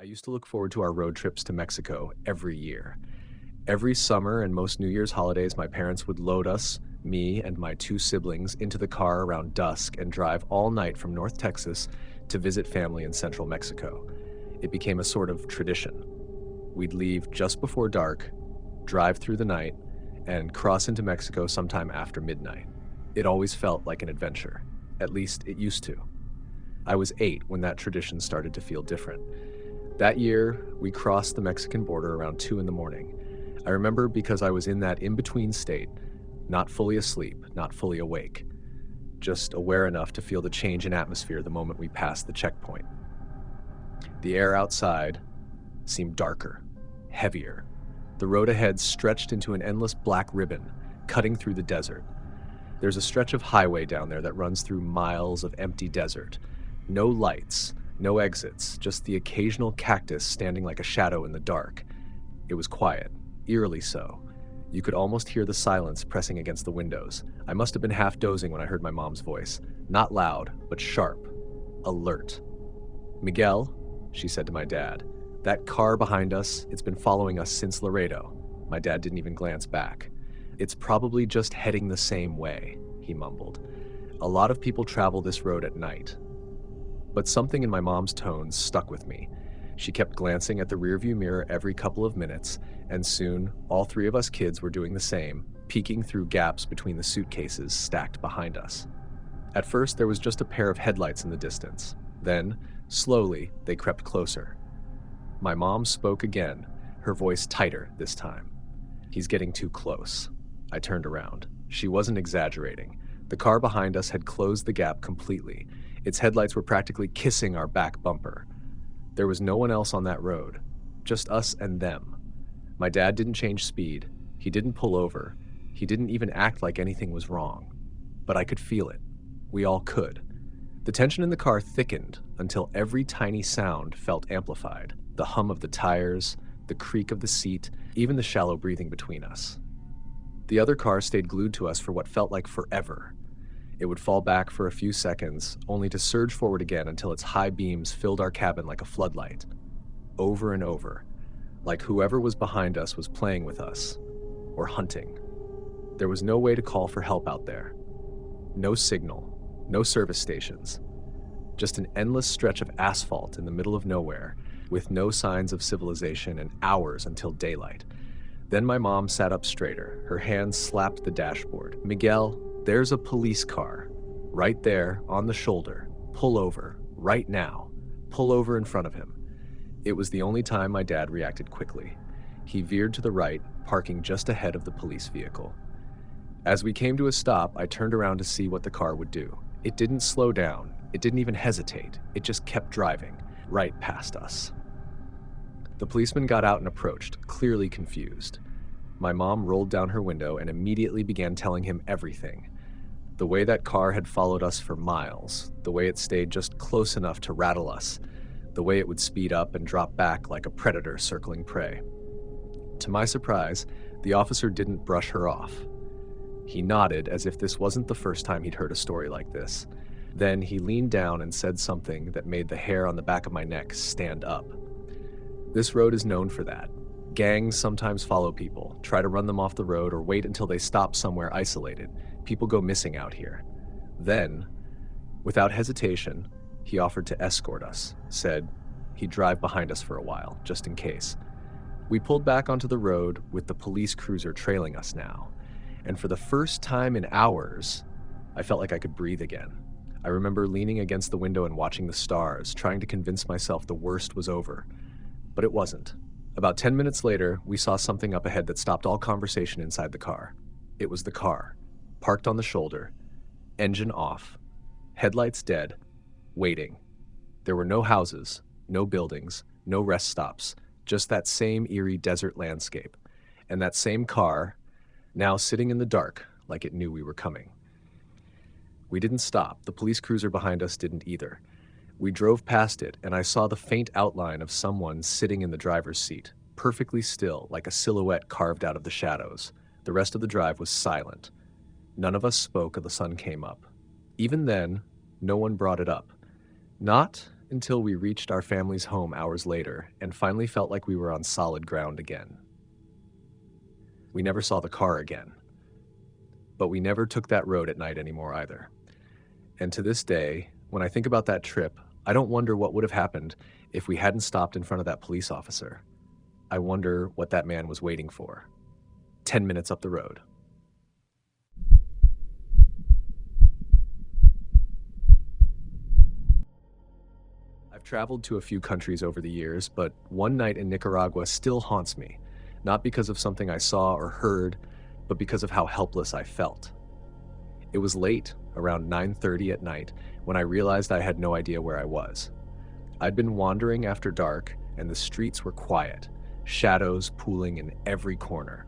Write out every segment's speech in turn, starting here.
used to look forward to our road trips to Mexico every year. Every summer and most New Year's holidays, my parents would load us, me and my two siblings, into the car around dusk and drive all night from North Texas to visit family in central Mexico. It became a sort of tradition. We'd leave just before dark, drive through the night, and cross into Mexico sometime after midnight. It always felt like an adventure. At least it used to. I was 8 when that tradition started to feel different. That year, we crossed the Mexican border around 2 in the morning. I remember because I was in that in-between state, not fully asleep, not fully awake, just aware enough to feel the change in atmosphere the moment we passed the checkpoint. The air outside seemed darker, heavier. The road ahead stretched into an endless black ribbon, cutting through the desert. There's a stretch of highway down there that runs through miles of empty desert. No lights, no exits, just the occasional cactus standing like a shadow in the dark. It was quiet, eerily so. You could almost hear the silence pressing against the windows. I must have been half dozing when I heard my mom's voice. Not loud, but sharp. Alert. "Miguel," she said to my dad, "that car behind us, it's been following us since Laredo." My dad didn't even glance back. "It's probably just heading the same way," he mumbled. "A lot of people travel this road at night." But something in my mom's tones stuck with me. She kept glancing at the rearview mirror every couple of minutes, and soon all 3 of us kids were doing the same, peeking through gaps between the suitcases stacked behind us. At first, there was just a pair of headlights in the distance. Then, slowly, they crept closer. My mom spoke again, her voice tighter this time. "He's getting too close." I turned around. She wasn't exaggerating. The car behind us had closed the gap completely. Its headlights were practically kissing our back bumper. There was no one else on that road, just us and them. My dad didn't change speed. He didn't pull over. He didn't even act like anything was wrong. But I could feel it. We all could. The tension in the car thickened until every tiny sound felt amplified. The hum of the tires, the creak of the seat, even the shallow breathing between us. The other car stayed glued to us for what felt like forever. It would fall back for a few seconds, only to surge forward again until its high beams filled our cabin like a floodlight. Over and over, like whoever was behind us was playing with us, or hunting. There was no way to call for help out there. No signal, no service stations. Just an endless stretch of asphalt in the middle of nowhere, with no signs of civilization and hours until daylight. Then my mom sat up straighter. Her hands slapped the dashboard. "Miguel, there's a police car. Right there, on the shoulder. Pull over. Right now. Pull over in front of him." It was the only time my dad reacted quickly. He veered to the right, parking just ahead of the police vehicle. As we came to a stop, I turned around to see what the car would do. It didn't slow down. It didn't even hesitate. It just kept driving, right past us. The policeman got out and approached, clearly confused. My mom rolled down her window and immediately began telling him everything. The way that car had followed us for miles, the way it stayed just close enough to rattle us, the way it would speed up and drop back like a predator circling prey. To my surprise, the officer didn't brush her off. He nodded as if this wasn't the first time he'd heard a story like this. Then he leaned down and said something that made the hair on the back of my neck stand up. "This road is known for that. Gangs sometimes follow people, try to run them off the road or wait until they stop somewhere isolated. People go missing out here." Then, without hesitation, he offered to escort us, said he'd drive behind us for a while, just in case. We pulled back onto the road with the police cruiser trailing us now. And for the first time in hours, I felt like I could breathe again. I remember leaning against the window and watching the stars, trying to convince myself the worst was over. But it wasn't. About 10 minutes later, we saw something up ahead that stopped all conversation inside the car. It was the car, parked on the shoulder, engine off, headlights dead, waiting. There were no houses, no buildings, no rest stops, just that same eerie desert landscape. And that same car, now sitting in the dark like it knew we were coming. We didn't stop. The police cruiser behind us didn't either. We drove past it, and I saw the faint outline of someone sitting in the driver's seat, perfectly still, like a silhouette carved out of the shadows. The rest of the drive was silent. None of us spoke until the sun came up. Even then, no one brought it up. Not until we reached our family's home hours later and finally felt like we were on solid ground again. We never saw the car again, but we never took that road at night anymore either. And to this day, when I think about that trip, I don't wonder what would have happened if we hadn't stopped in front of that police officer. I wonder what that man was waiting for. 10 minutes up the road. I've traveled to a few countries over the years, but one night in Nicaragua still haunts me, not because of something I saw or heard, but because of how helpless I felt. It was late, around 9:30 at night, when I realized I had no idea where I was. I'd been wandering after dark, and the streets were quiet, shadows pooling in every corner.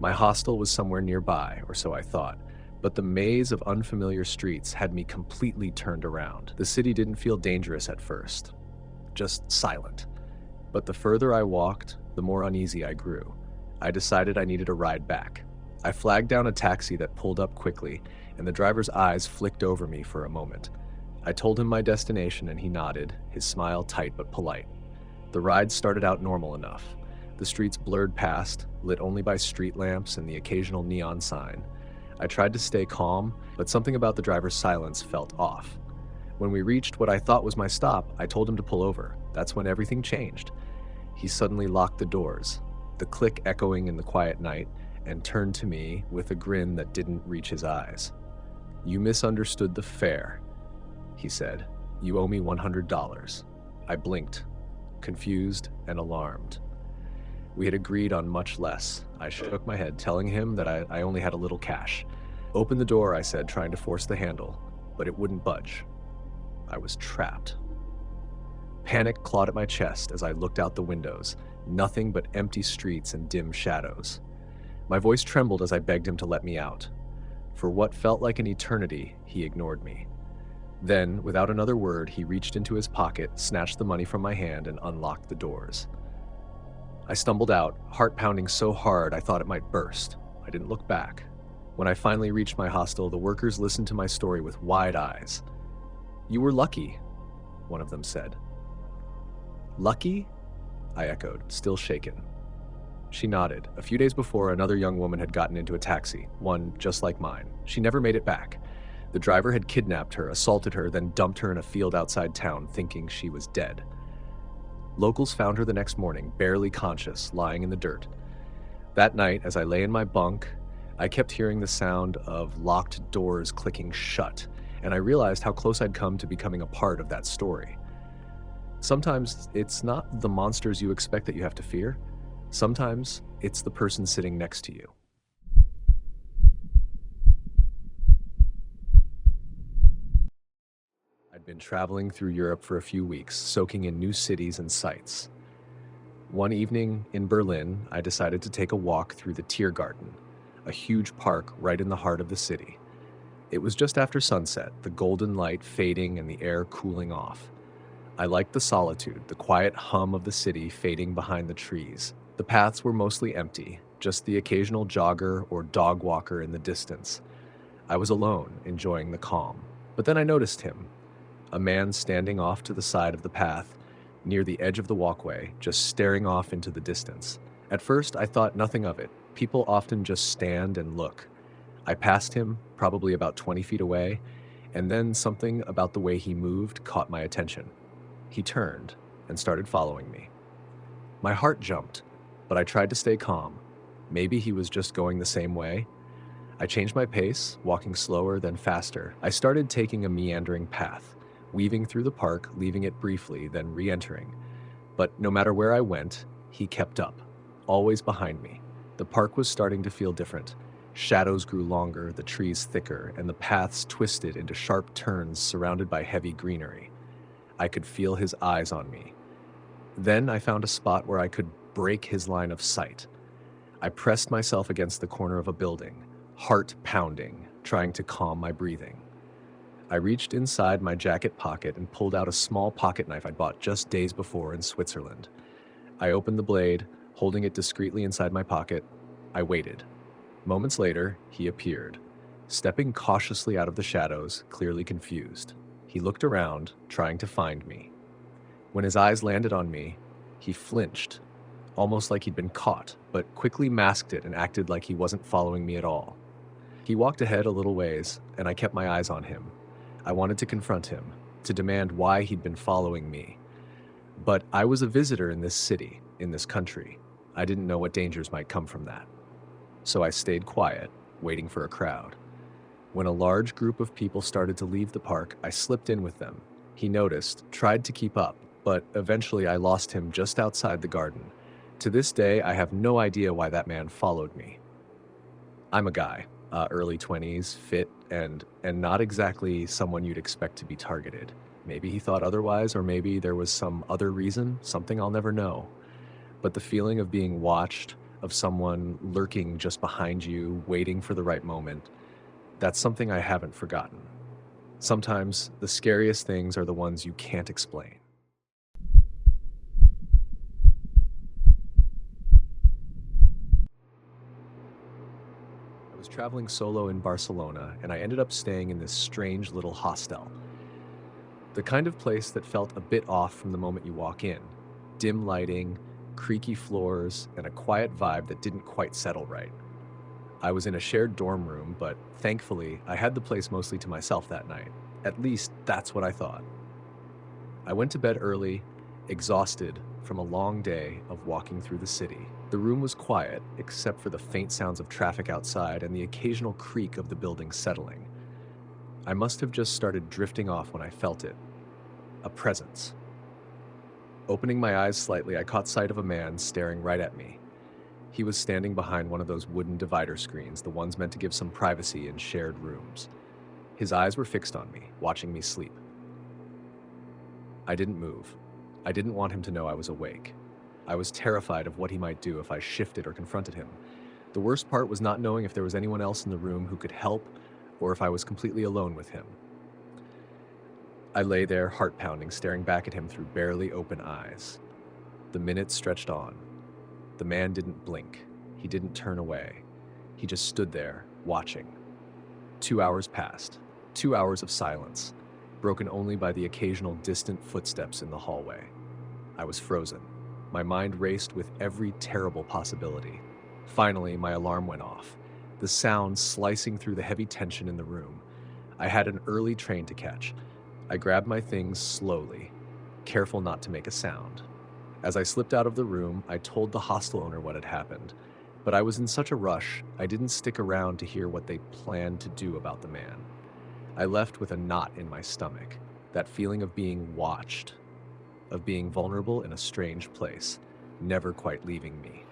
My hostel was somewhere nearby, or so I thought, but the maze of unfamiliar streets had me completely turned around. The city didn't feel dangerous at first, just silent. But the further I walked, the more uneasy I grew. I decided I needed a ride back. I flagged down a taxi that pulled up quickly, and the driver's eyes flicked over me for a moment. I told him my destination and he nodded, his smile tight but polite. The ride started out normal enough. The streets blurred past, lit only by street lamps and the occasional neon sign. I tried to stay calm, but something about the driver's silence felt off. When we reached what I thought was my stop, I told him to pull over. That's when everything changed. He suddenly locked the doors, the click echoing in the quiet night, and turned to me with a grin that didn't reach his eyes. "You misunderstood the fare," he said. "You owe me $100. I blinked, confused and alarmed. We had agreed on much less. I shook my head, telling him that I only had a little cash. "Open the door," I said, trying to force the handle, but it wouldn't budge. I was trapped. Panic clawed at my chest as I looked out the windows, nothing but empty streets and dim shadows. My voice trembled as I begged him to let me out. For what felt like an eternity, he ignored me. Then, without another word, he reached into his pocket, snatched the money from my hand, and unlocked the doors. I stumbled out, heart pounding so hard I thought it might burst. I didn't look back. When I finally reached my hostel, the workers listened to my story with wide eyes. "You were lucky," one of them said. "Lucky?" I echoed, still shaken. She nodded. A few days before, another young woman had gotten into a taxi, one just like mine. She never made it back. The driver had kidnapped her, assaulted her, then dumped her in a field outside town, thinking she was dead. Locals found her the next morning, barely conscious, lying in the dirt. That night, as I lay in my bunk, I kept hearing the sound of locked doors clicking shut, and I realized how close I'd come to becoming a part of that story. Sometimes it's not the monsters you expect that you have to fear. Sometimes it's the person sitting next to you. I'd been traveling through Europe for a few weeks, soaking in new cities and sights. One evening in Berlin, I decided to take a walk through the Tiergarten, a huge park right in the heart of the city. It was just after sunset, the golden light fading and the air cooling off. I liked the solitude, the quiet hum of the city fading behind the trees. The paths were mostly empty, just the occasional jogger or dog walker in the distance. I was alone, enjoying the calm. But then I noticed him, a man standing off to the side of the path, near the edge of the walkway, just staring off into the distance. At first, I thought nothing of it. People often just stand and look. I passed him, probably about 20 feet away, and then something about the way he moved caught my attention. He turned and started following me. My heart jumped, but I tried to stay calm. Maybe he was just going the same way. I changed my pace, walking slower, then faster. I started taking a meandering path, weaving through the park, leaving it briefly, then re-entering. But no matter where I went, he kept up, always behind me. The park was starting to feel different. Shadows grew longer, the trees thicker, and the paths twisted into sharp turns surrounded by heavy greenery. I could feel his eyes on me. Then I found a spot where I could break his line of sight. I pressed myself against the corner of a building, heart pounding, trying to calm my breathing. I reached inside my jacket pocket and pulled out a small pocket knife I'd bought just days before in Switzerland. I opened the blade, holding it discreetly inside my pocket. I waited. Moments later, he appeared, stepping cautiously out of the shadows, clearly confused. He looked around, trying to find me. When his eyes landed on me, he flinched, almost like he'd been caught, but quickly masked it and acted like he wasn't following me at all. He walked ahead a little ways, and I kept my eyes on him. I wanted to confront him, to demand why he'd been following me. But I was a visitor in this city, in this country. I didn't know what dangers might come from that. So I stayed quiet, waiting for a crowd. When a large group of people started to leave the park, I slipped in with them. He noticed, tried to keep up, but eventually I lost him just outside the garden. To this day, I have no idea why that man followed me. I'm a guy, early 20s, fit, and not exactly someone you'd expect to be targeted. Maybe he thought otherwise, or maybe there was some other reason, something I'll never know. But the feeling of being watched, of someone lurking just behind you, waiting for the right moment, that's something I haven't forgotten. Sometimes the scariest things are the ones you can't explain. I was traveling solo in Barcelona, and I ended up staying in this strange little hostel. The kind of place that felt a bit off from the moment you walk in. Dim lighting, creaky floors, and a quiet vibe that didn't quite settle right. I was in a shared dorm room, but thankfully, I had the place mostly to myself that night. At least, that's what I thought. I went to bed early, exhausted from a long day of walking through the city. The room was quiet, except for the faint sounds of traffic outside and the occasional creak of the building settling. I must have just started drifting off when I felt it. A presence. Opening my eyes slightly, I caught sight of a man staring right at me. He was standing behind one of those wooden divider screens, the ones meant to give some privacy in shared rooms. His eyes were fixed on me, watching me sleep. I didn't move. I didn't want him to know I was awake. I was terrified of what he might do if I shifted or confronted him. The worst part was not knowing if there was anyone else in the room who could help, or if I was completely alone with him. I lay there, heart pounding, staring back at him through barely open eyes. The minutes stretched on. The man didn't blink. He didn't turn away. He just stood there, watching. 2 hours passed. 2 hours of silence, broken only by the occasional distant footsteps in the hallway. I was frozen. My mind raced with every terrible possibility. Finally, my alarm went off, the sound slicing through the heavy tension in the room. I had an early train to catch. I grabbed my things slowly, careful not to make a sound. As I slipped out of the room, I told the hostel owner what had happened, but I was in such a rush, I didn't stick around to hear what they planned to do about the man. I left with a knot in my stomach, that feeling of being watched, of being vulnerable in a strange place, never quite leaving me.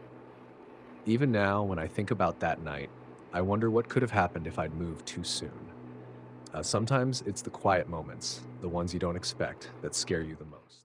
Even now, when I think about that night, I wonder what could have happened if I'd moved too soon. Sometimes it's the quiet moments, the ones you don't expect, that scare you the most.